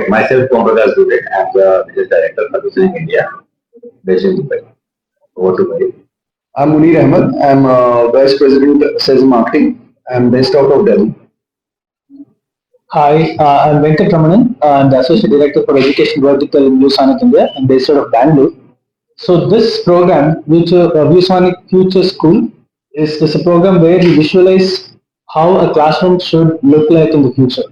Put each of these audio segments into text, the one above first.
myself, Prakash Dubey. I'm the business director for ViewSonic India, based in Dubai. Over to Mary. I'm Munir Ahmed. I'm Vice President Sales and Marketing. I'm based out of Delhi. Hi, I'm Venkat Ramanan. I'm the Associate Director for Education Vertical in ViewSonic India. I'm based out of Bangalore. So this program, ViewSonic Future School, is a program where we visualize how a classroom should look like in the future.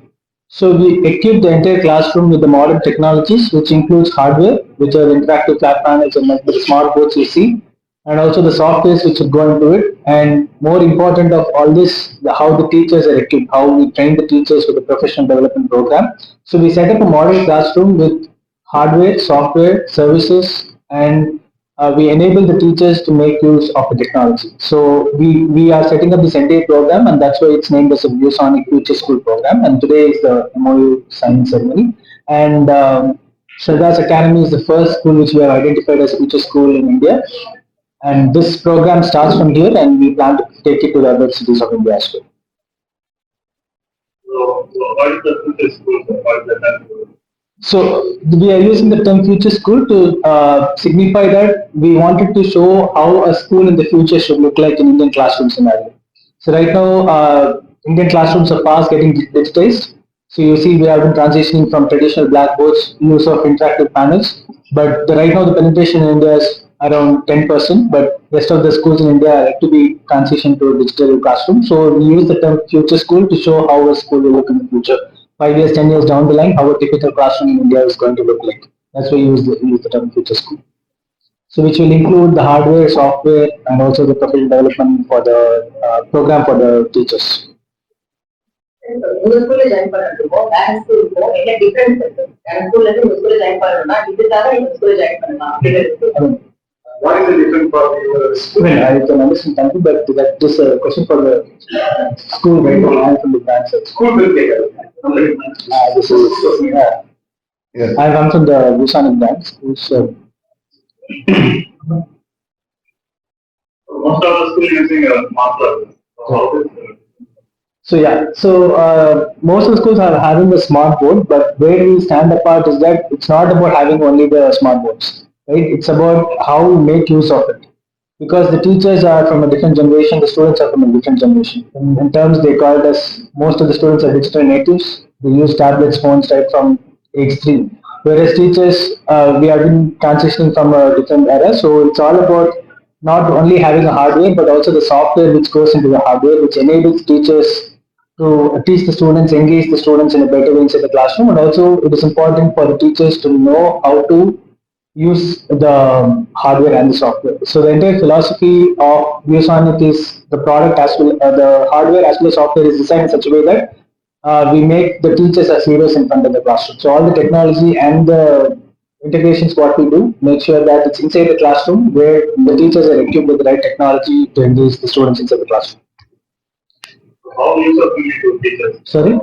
So we equip the entire classroom with the modern technologies, which includes hardware, which are interactive flat panels and the smart boards you see, and also the softwares which would go into it. And more important of all this, how the teachers are equipped, how we train the teachers with the professional development program. So we set up a model classroom with hardware, software, services, and we enable the teachers to make use of the technology. So we are setting up this entire program, and that's why it's named as a ViewSonic Future School program. And today is the MOU signing ceremony. And Shraddha's Academy is the first school which we have identified as future school in India. And this program starts from here, and we plan to take it to the other cities of India as well. So what is the future school? What is the So we are using the term future school to signify that we wanted to show how a school in the future should look like in Indian classroom scenario. So right now, Indian classrooms are fast getting digitized. So you see, we have been transitioning from traditional blackboards, use of interactive panels. But right now, the penetration in India is around 10%. But rest of the schools in India are to be transitioned to a digital classroom. So we use the term future school to show how a school will look in the future. 5 years, 10 years down the line, how a typical classroom in India is going to look like. That's why we use the term future school. So which will include the hardware, software, and also the professional development for the program for the teachers. What is the difference for viewers? Well, I can understand thank you, but that is a question for the school right now. I'm from the branch. School will take it. This is Yes. I come from the ViewSonic branch. So Most of the school using a smartphone. So how is most of the schools are having the smart board, but where we stand apart is that it's not about having only the smart boards, right? It's about how we make use of it. Because the teachers are from a different generation, the students are from a different generation. In terms, they call it as most of the students are digital natives. They use tablets, phones right from age 3. Whereas teachers, we have been transitioning from a different era. So it's all about not only having a hardware, but also the software which goes into the hardware, which enables teachers to teach the students, engage the students in a better way inside the classroom. And also, it is important for the teachers to know how to use the hardware and the software. So the entire philosophy of ViewSonic is the product as well, the hardware as well as software is designed in such a way that we make the teachers as heroes in front of the classroom. So all the technology and the integrations what we do make sure that it's inside the classroom where the teachers are equipped with the right technology to engage the students inside the classroom. how user friendly to teachers? Sorry?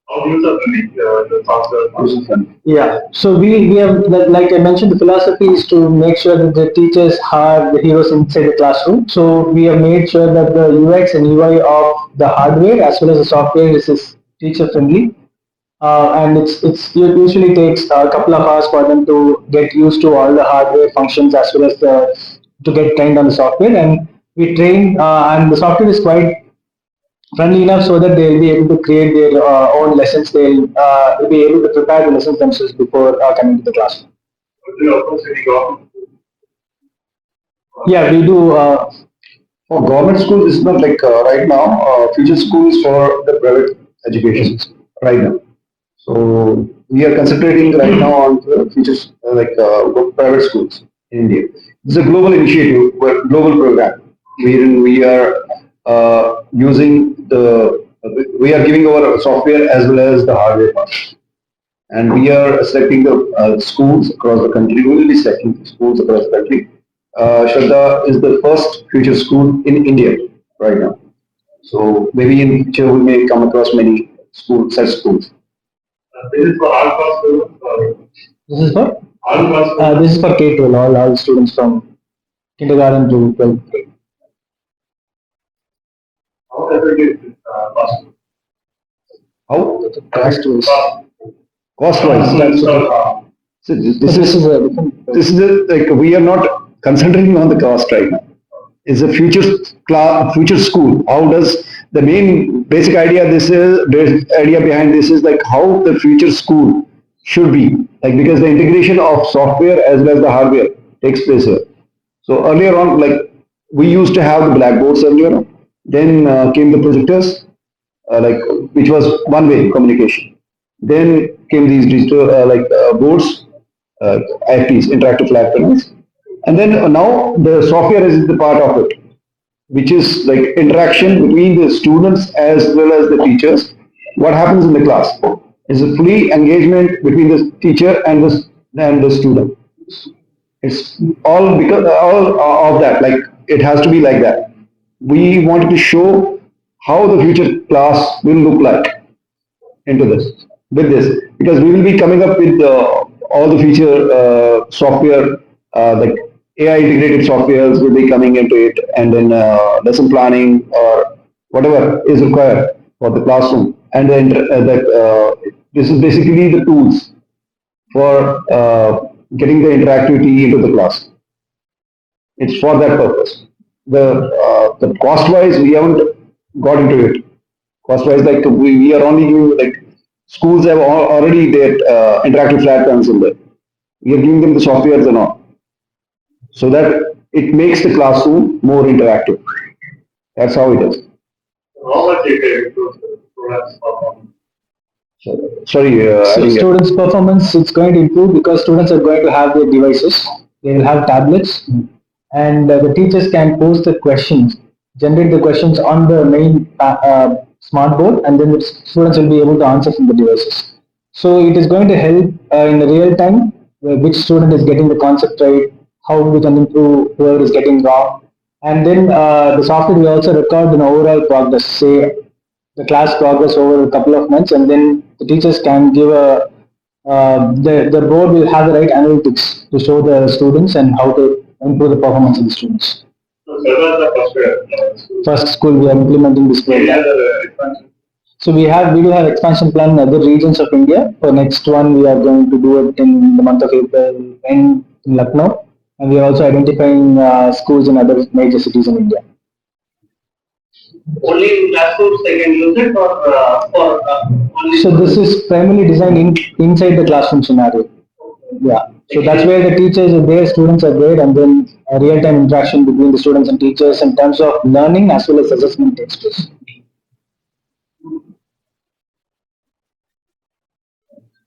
How user friendly the software? Yeah, so we have, like I mentioned, the philosophy is to make sure that the teachers are the heroes inside the classroom. So we have made sure that the UX and UI of the hardware as well as the software is teacher friendly. And it usually takes a couple of hours for them to get used to all the hardware functions as well as to get trained on the software. And we train, and the software is quite friendly enough so that they'll be able to create their own lessons. They'll be able to prepare the lessons themselves before coming to the classroom. Do you approach any government? Yeah, we do. For government schools, it's not like right now. Future schools for the private education right now. So we are concentrating right now on the futures private schools in India. It's a global initiative, global program. We are using we are giving our software as well as the hardware part. And we are selecting the schools across the country. We will be selecting schools across the country. Shraddha is the first future school in India right now. So maybe in future we may come across many such schools. This is for all class students or This is for all class students? this is for K-12, all students from kindergarten to 12th grade. How effective is this cost? How? Cost is Cost-wise, that's so this is a different. like we are not concentrating on the cost right now. It's a future school. How does the main basic idea the idea behind this is like how the future school should be like because the integration of software as well as the hardware takes place here. So earlier on, like we used to have the blackboards earlier. Then came the projectors, like which was one-way communication. Then came these digital boards, IFPs, interactive flat panels, and then now the software is the part of it, which is like interaction between the students as well as the teachers. What happens in the class is a fully engagement between the teacher and the student. It's all because all of that. Like it has to be like that. We wanted to show how the future class will look like into this with this because we will be coming up with all the future software like AI integrated softwares will be coming into it and then lesson planning or whatever is required for the classroom and then this is basically the tools for getting the interactivity into the class. It's for that purpose. The cost wise we haven't got into it. Cost wise like we are only giving like schools have already their interactive flat plans in there. We are giving them the softwares and all so that it makes the classroom more interactive. That's how it is. How much it improves the students' performance? Sorry, So students' performance it's going to improve because students are going to have their devices. They will have tablets, and the teachers can post the questions, generate the questions on the main smart board, and then the students will be able to answer from the devices. So it is going to help in the real time which student is getting the concept right, how we can improve whoever is getting wrong, and then the software will also record an overall progress, say the class progress over a couple of months, and then the teachers can give a the board will have the right analytics to show the students and how to improve the performance of the students. So several the software. First school we are implementing this Any program. other expansion? So we do have expansion plan in other regions of India. For next one, we are going to do it in the month of April in Lucknow, and we are also identifying schools in other major cities in India. Only in classrooms they can use it or only. So this is primarily designed inside the classroom scenario. Yeah. So that's where the teachers are there, students are there, and then a real-time interaction between the students and teachers in terms of learning as well as assessment takes place.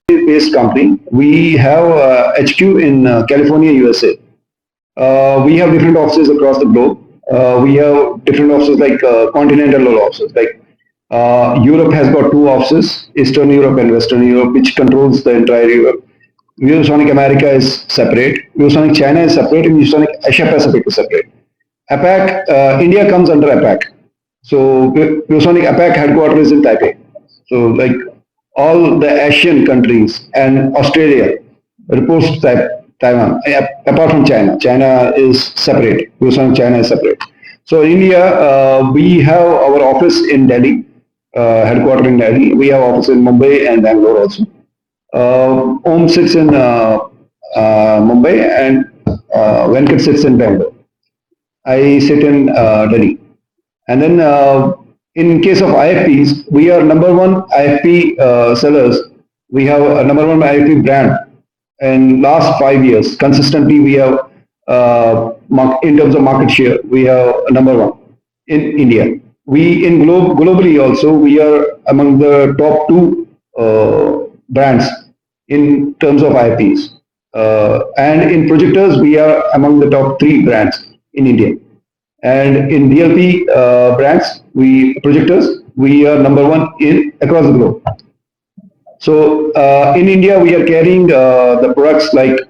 Based company. We have HQ in California, USA. We have different offices across the globe. We have different offices like continental offices. Like Europe has got two offices, Eastern Europe and Western Europe, which controls the entire Europe. ViewSonic America is separate. ViewSonic China is separate, and ViewSonic Asia Pacific is separate. APAC, India comes under APAC. So ViewSonic APAC headquarters is in Taipei. So like all the Asian countries and Australia reports to Taiwan, apart from China. China is separate. ViewSonic China is separate. So India, we have our office in Delhi, headquartered in Delhi. We have office in Mumbai and Bangalore also. Om sits in Mumbai and Venkat sits in Bangalore. I sit in Delhi. And then in case of IFPs, we are number one IFP sellers. We have a number one IFP brand. In last 5 years, consistently we have in terms of market share, we have a number one in India. We in globally also we are among the top two brands in terms of IPs. And in projectors, we are among the top three brands in India. And in DLP brands, projectors, we are number one across the globe. So in India, we are carrying the products like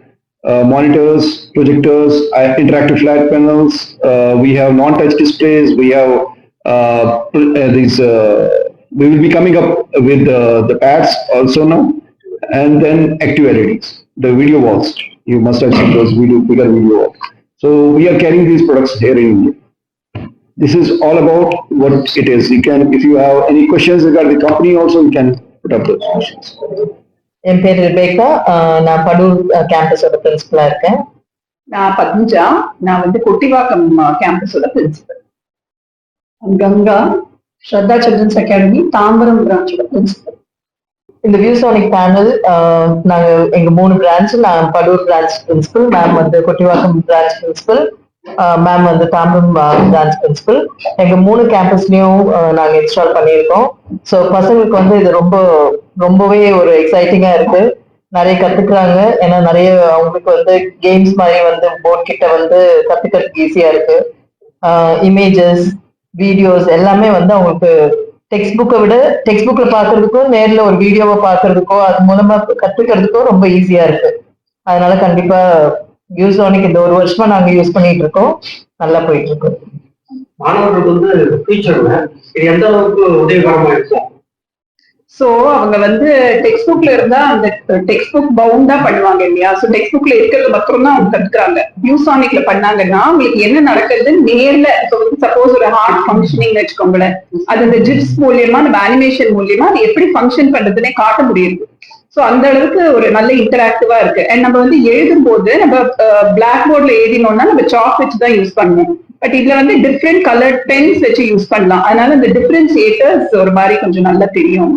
monitors, projectors, interactive flat panels. We have non-touch displays. We have these. We will be coming up with the pads also now, and then active LEDs, the video walls. You must have seen those bigger video walls. So we are carrying these products here in India. This is all about what it is. You can, if you have any questions regarding the company, also you can put up those questions. என் பேர் Rebecca. நான் படூர் கேம்பஸோட பிரின்சிபலா இருக்கேன். நான் பத்மஜா. நான் வந்து Kottivakkam கேம்பஸோட principal. Ganga, ஸ்ரத்தா children's academy Tambaram பிரான்ச்சோட principal. இந்த வியூசானிக் panel நாங்க எங்க 3 branch, நான் படூர் பிரான்ச் பிரின்சிபல், மேம் வந்து கொட்டிவாக்கம் பிரான்ச் பிரின்சிபல், மேம் வந்து தாம்பரம் பிரான்ச் பிரின்சிபல். எங்க 3 கேம்பஸ்லயும் நாங்க இன்ஸ்டால் பண்ணியிருக்கோம். ஸோ பசங்களுக்கு வந்து இது ரொம்பவே ஒரு எக்ஸைட்டிங்கா இருக்கு. நிறைய கத்துக்கிறாங்க. ஏன்னா நிறைய அவங்களுக்கு வந்து கேம்ஸ் மாதிரி வந்து போர்ட் கிட்ட வந்து கத்துக்கிறதுக்கு ஈஸியா இருக்கு. இமேஜஸ், வீடியோஸ் எல்லாமே வந்து அவங்களுக்கு டெக்ஸ்ட் புக்ல பாக்குறதுக்கும் நேர்ல ஒரு வீடியோவை பாக்குறதுக்கோ அது மூலமா கத்துக்கிறதுக்கோ ரொம்ப ஈஸியா இருக்கு. அதனால கண்டிப்பா வியூசானிக் இந்த 1 வருஷமா நாங்க யூஸ் பண்ணிட்டு இருக்கோம். நல்லா போயிட்டு இருக்கு. மாணவர்களுக்கு வந்து ஃபியூச்சர்ல இது எந்த அளவுக்கு உதவிகரமா இருக்கும்? ஸோ அவங்க வந்து டெக்ஸ்ட் புக்ல இருந்தா அந்த டெக்ஸ்ட் புக் பவுண்டா பண்ணுவாங்க இல்லையா? ஸோ டெக்ஸ்ட் புக்ல இருக்கிறது மட்டும் தான் அவங்க கத்துக்கிறாங்க. வியூசானிக்ல பண்ணாங்கன்னா அவங்களுக்கு என்ன நடக்குது நேர்ல, சப்போஸ் ஒரு ஹார்ட் ஃபங்க்ஷனிங் வச்சுக்கோங்களேன், அது இந்த ஜிப்ஸ் மூலியமா நம்ம அனிமேஷன் மூலியமா அது எப்படி ஃபங்க்ஷன் பண்றதுன்னே காட்ட முடியுது. ஸோ அந்த அளவுக்கு ஒரு நல்ல இன்டராக்டிவா இருக்கு. அண்ட் நம்ம வந்து எழுதும் போது நம்ம பிளாக் போர்ட்ல எழுதினோம்னா நம்ம சாக் வச்சு தான் யூஸ் பண்ணணும். பட் இதுல வந்து டிஃப்ரெண்ட் கலர் பென்ஸ் வச்சு யூஸ் பண்ணலாம். அதனால இந்த டிஃபரன்சியேட்டர்ஸ் ஒரு மாதிரி கொஞ்சம் நல்லா தெரியும்.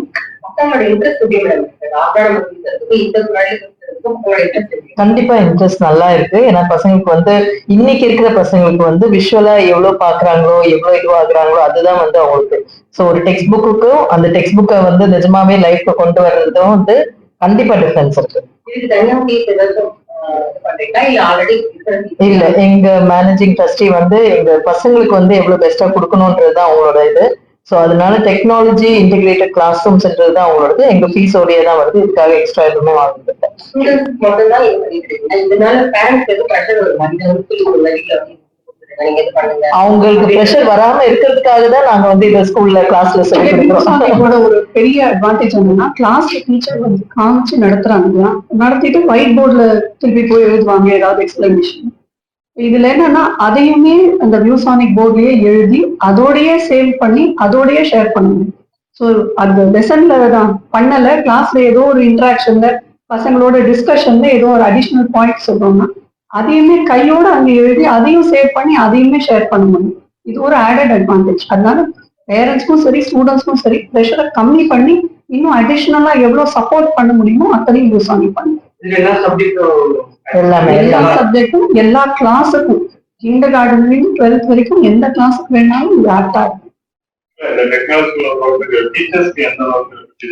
கண்டிப்பா இன்ட்ரெஸ்ட் நல்லா இருக்கு. ஏன்னா பசங்களுக்கு வந்து இன்னைக்கு இருக்கிற பசங்களுக்கு வந்து விஷுவலா எவ்வளவு பாக்குறாங்களோ எவ்வளவு இதுவாகுறாங்களோ அதுதான் வந்து அவங்களுக்கு. ஸோ ஒரு டெக்ஸ்ட் புக்குக்கும் அந்த டெக்ஸ்ட் புக்கை வந்து நிஜமாவே லைஃப்ல கொண்டு வர்றதும் வந்து கண்டிப்பா டிஃபரன்ஸ் இருக்கு. இல்ல, எங்க மேனேஜிங் ட்ரஸ்டி வந்து எங்க பசங்களுக்கு வந்து எவ்வளவு பெஸ்டா கொடுக்கணும்ன்றதுதான் அவங்களோட இது. ஸோ அதனால technology integrated classroom centre தான் அவங்களோடது. எங்க ஃபீஸோடய தான் வருது. இதுக்காக எக்ஸ்ட்ரா எதுவுமே வாங்கிட்டு அவங்களுக்கு ப்ரெஷர் வராம இருக்கிறதுக்காக தான் நாங்க வந்து இந்த ஸ்கூல்ல கிளாஸ்ல சொல்லி கொடுக்கிறோம். ஒரு பெரிய அட்வான்டேஜ் என்னன்னா கிளாஸ்ல டீச்சர் வந்து காமிச்சு நடத்துறாங்க, நடத்திட்டு ஒயிட் போர்ட்ல திருப்பி போய் எழுதுவாங்க ஏதாவது எக்ஸ்பிளனேஷன். இதுல என்னன்னா அதையுமே அந்த வியூசானிக் போர்ட்லயே எழுதி அதோடயே சேவ் பண்ணி அதோடயே ஷேர் பண்ணுங்க. ஸோ அந்த லெசன்ல தான் பண்ணல, கிளாஸ்ல ஏதோ ஒரு இன்ட்ராக்ஷன்ல பசங்களோட டிஸ்கஷன்ல ஏதோ ஒரு அடிஷனல் பாயிண்ட் சொல்றோம்னா அதையுமே கையோட அங்க எழுதி அதையும் சேவ் பண்ணி அதையுமே ஷேர் பண்ண முடியும். இது ஒரு ஆடட் அட்வான்டேஜ். அதனால பேரண்ட்ஸ்க்கும் சரி ஸ்டூடெண்ட்ஸ்க்கும் சரி ப்ரெஷரை கம்மி பண்ணி இன்னும் அடிஷனலா எவ்வளவு சப்போர்ட் பண்ண முடியுமோ அத்தனையும் வியூசானிக் பண்ணுங்க. எல்லா சப்ஜெக்டும் எல்லா கிளாஸுக்கும் கிண்டர் கார்டன்ல 12th வரைக்கும் எந்த கிளாஸுக்கு வேணாலும் இது ஆப்டா இருக்கும்.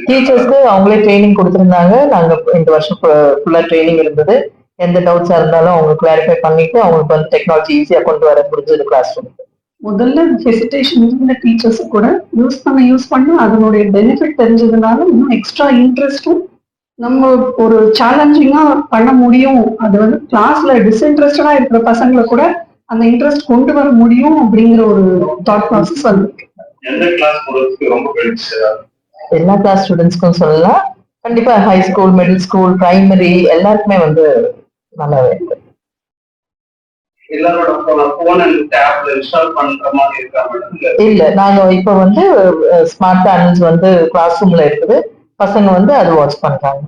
டீச்சர்ஸ்க்கு அவங்களே ட்ரைனிங் கொடுத்திருந்தாங்க. நாங்க இந்த வருஷம் ஃபுல்லா ட்ரைனிங் இருந்தது. எந்த டவுட்ஸா இருந்தாலும் அவங்க கிளாரிஃபை பண்ணிட்டு அவங்களுக்கு வந்து டெக்னாலஜி ஈஸியா கொண்டு வர முடிஞ்சது கிளாஸ் ரூம். முதல்ல ஹெசிடேஷன் இருந்த டீச்சர்ஸ் கூட யூஸ் பண்ண அதனுடைய பெனிஃபிட் தெரிஞ்சதுனால இன்னும் எக்ஸ்ட்ரா இன்ட்ரெஸ்டும் நம்ம ஒரு சேலஞ்சிங்கா பண்ண முடியும். அது வந்து கிளாஸ்ல டிஸ்இன்ட்ரெஸ்டடா இருக்கிற பசங்களை கூட அந்த இன்ட்ரெஸ்ட் கொண்டு வர முடியும் அப்படிங்கிற ஒரு தாட் ப்ராசஸ் வந்திருக்கு. எல்லா கிளாஸ் ஸ்டூடெண்ட்ஸ்க்கும் சொல்லலாம். கண்டிப்பா high school, middle school, primary எல்லாருக்குமே வந்து நல்லாவே இருக்கு. இல்ல, நாங்க இப்ப வந்து ஸ்மார்ட் பேனல்ஸ் வந்து கிளாஸ் ரூம்ல இருக்குது. பசங்க வந்து அது வாட்ச் பண்றாங்க.